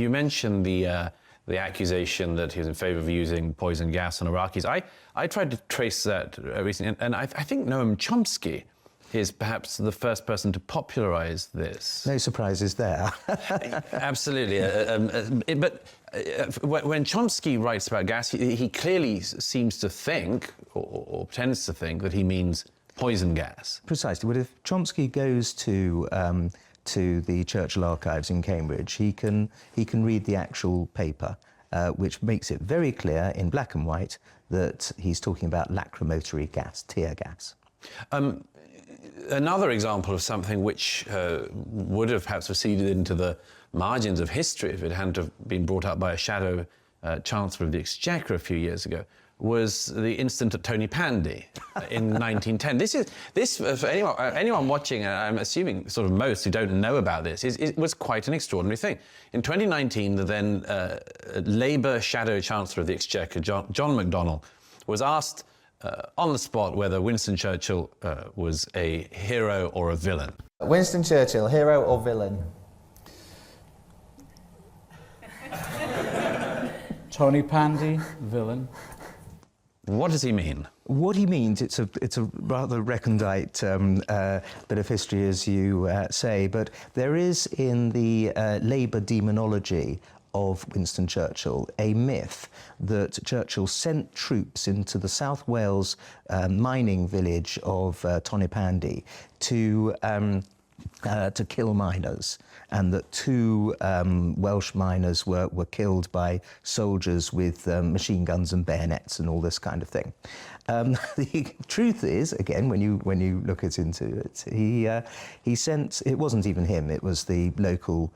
you mentioned the accusation that he was in favour of using poison gas on Iraqis. I tried to trace that recently, and I think Noam Chomsky is perhaps the first person to popularise this. No surprises there. Absolutely. But when Chomsky writes about gas, he clearly seems to think, or pretends to think, that he means poison gas. Precisely. But if Chomsky goes to the Churchill archives in Cambridge, he can read the actual paper, which makes it very clear in black and white that he's talking about lacrimatory gas, tear gas. Another example of something which would have perhaps receded into the margins of history if it hadn't have been brought up by a shadow Chancellor of the Exchequer a few years ago was the incident at Tony Pandy in 1910. This for anyone watching, I'm assuming sort of most who don't know about this, it was quite an extraordinary thing. In 2019, the then Labour shadow Chancellor of the Exchequer, John McDonnell, was asked on the spot whether Winston Churchill was a hero or a villain. Winston Churchill, hero or villain? Tony Pandy, villain. What does he mean? What he means, it's a rather recondite bit of history, as you say, but there is in the Labour demonology of Winston Churchill a myth that Churchill sent troops into the South Wales mining village of Tonypandy to kill miners, and that two Welsh miners were killed by soldiers with machine guns and bayonets and all this kind of thing. The truth is, again, when you look into it, he sent, it wasn't even him, it was the local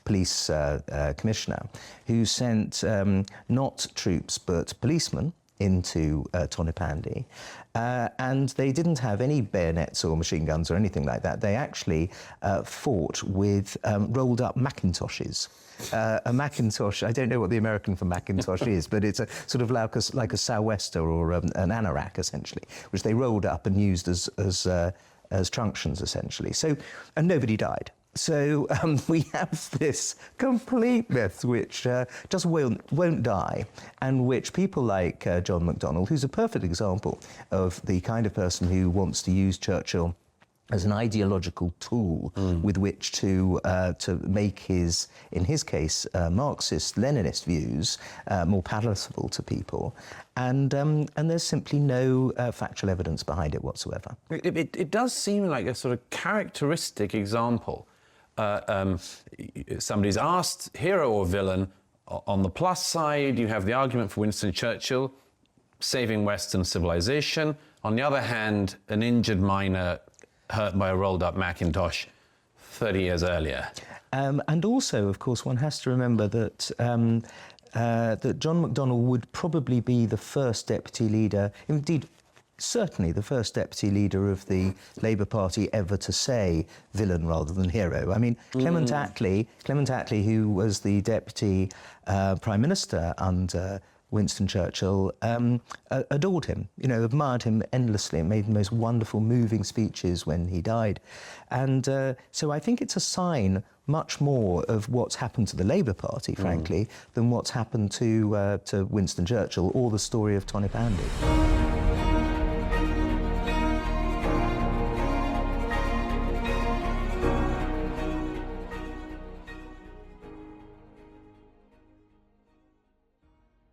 police commissioner who sent not troops but policemen into Tonypandy, and they didn't have any bayonets or machine guns or anything like that. They actually fought with rolled up Macintoshes. A Macintosh, I don't know what the American for Macintosh is, but it's a sort of like a sou'wester or an anorak, essentially, which they rolled up and used as truncheons, essentially. So, and nobody died. So we have this complete myth which just won't die, and which people like John McDonnell, who's a perfect example of the kind of person who wants to use Churchill as an ideological tool with which to make his, in his case, Marxist-Leninist views more palatable to people, and there's simply no factual evidence behind it whatsoever. It does seem like a sort of characteristic example. Somebody's asked, hero or villain. On the plus side, you have the argument for Winston Churchill, saving Western civilization. On the other hand, an injured miner hurt by a rolled-up Macintosh 30 years earlier. And also, of course, one has to remember that that John McDonnell would probably be the first deputy leader, indeed, certainly the first deputy leader of the Labour Party ever to say villain rather than hero. I mean, Clement Attlee, who was the deputy prime minister under Winston Churchill, adored him, admired him endlessly, and made the most wonderful, moving speeches when he died. And so I think it's a sign much more of what's happened to the Labour Party, frankly, than what's happened to Winston Churchill or the story of Tonypandy.